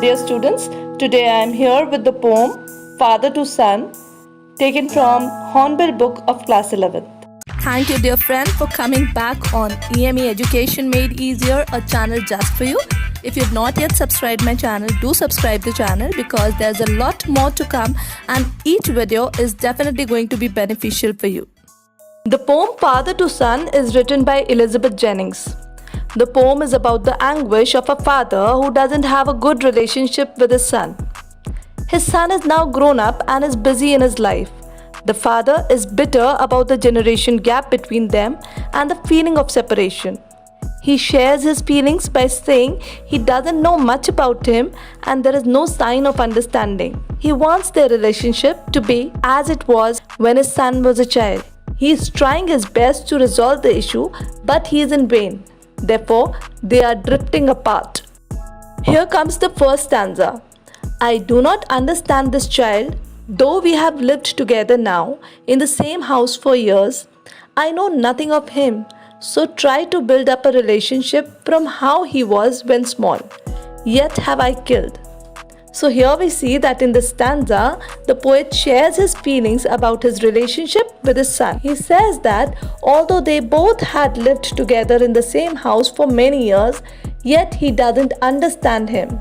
Dear students, today I am here with the poem Father to Son, taken from Hornbill book of class 11th. Thank you, dear friend, for coming back on EME Education Made Easier, a channel just for you. If you've not yet subscribed my channel, do subscribe the channel because there's a lot more to come and each video is definitely going to be beneficial for you. The poem Father to Son is written by Elizabeth Jennings. The poem is about the anguish of a father who doesn't have a good relationship with his son. His son is now grown up and is busy in his life. The father is bitter about the generation gap between them and the feeling of separation. He shares his feelings by saying he doesn't know much about him and there is no sign of understanding. He wants their relationship to be as it was when his son was a child. He is trying his best to resolve the issue, but he is in vain. Therefore, they are drifting apart. Here comes the first stanza. I do not understand this child, though we have lived together now in the same house for years. I know nothing of him, so try to build up a relationship from how he was when small. Yet have I killed. So here we see that in this stanza, the poet shares his feelings about his relationship with his son. He says that although they both had lived together in the same house for many years, yet he doesn't understand him.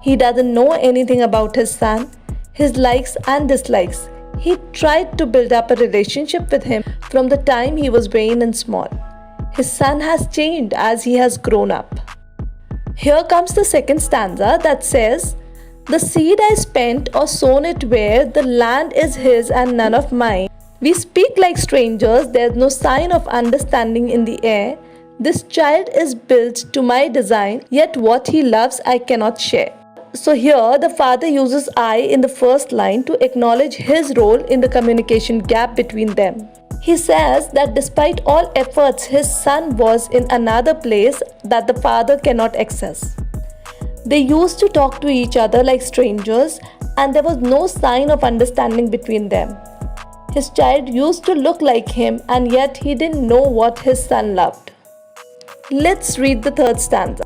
He doesn't know anything about his son, his likes and dislikes. He tried to build up a relationship with him from the time he was vain and small. His son has changed as he has grown up. Here comes the second stanza that says, the seed I spent or sown it where the land is his and none of mine. We speak like strangers, there's no sign of understanding in the air. This child is built to my design, yet what he loves I cannot share. So here the father uses I in the first line to acknowledge his role in the communication gap between them. He says that despite all efforts, his son was in another place that the father cannot access. They used to talk to each other like strangers and there was no sign of understanding between them. His child used to look like him and yet he didn't know what his son loved. Let's read the third stanza.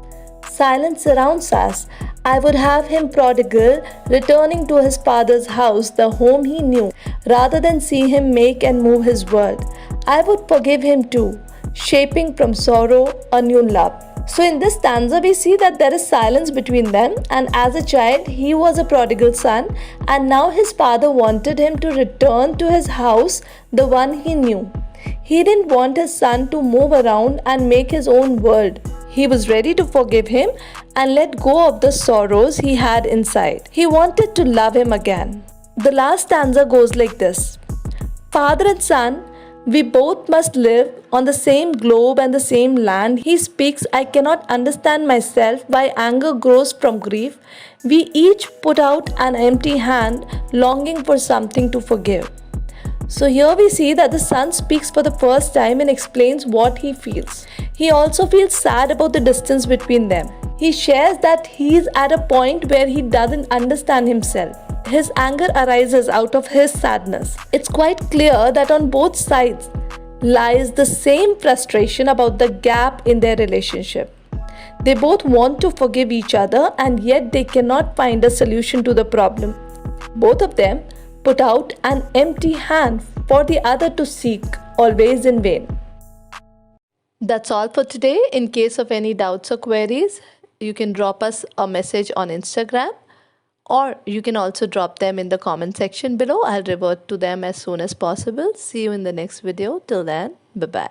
Silence surrounds us. I would have him prodigal, returning to his father's house, the home he knew, rather than see him make and move his world. I would forgive him too, shaping from sorrow a new love. So in this stanza we see that there is silence between them, and as a child he was a prodigal son and now his father wanted him to return to his house, the one he knew. He didn't want his son to move around and make his own world. He was ready to forgive him and let go of the sorrows he had inside. He wanted to love him again. The last stanza goes like this. Father and son, we both must live on the same globe and the same land. He speaks, I cannot understand myself why anger grows from grief. We each put out an empty hand, longing for something to forgive. So here we see that the son speaks for the first time and explains what he feels. He also feels sad about the distance between them. He shares that he is at a point where he doesn't understand himself. His anger arises out of his sadness. It's quite clear that on both sides lies the same frustration about the gap in their relationship. They both want to forgive each other and yet they cannot find a solution to the problem. Both of them put out an empty hand for the other to seek, always in vain. That's all for today. In case of any doubts or queries, you can drop us a message on Instagram, or you can also drop them in the comment section below. I'll revert to them as soon as possible. See you in the next video. Till then, bye-bye.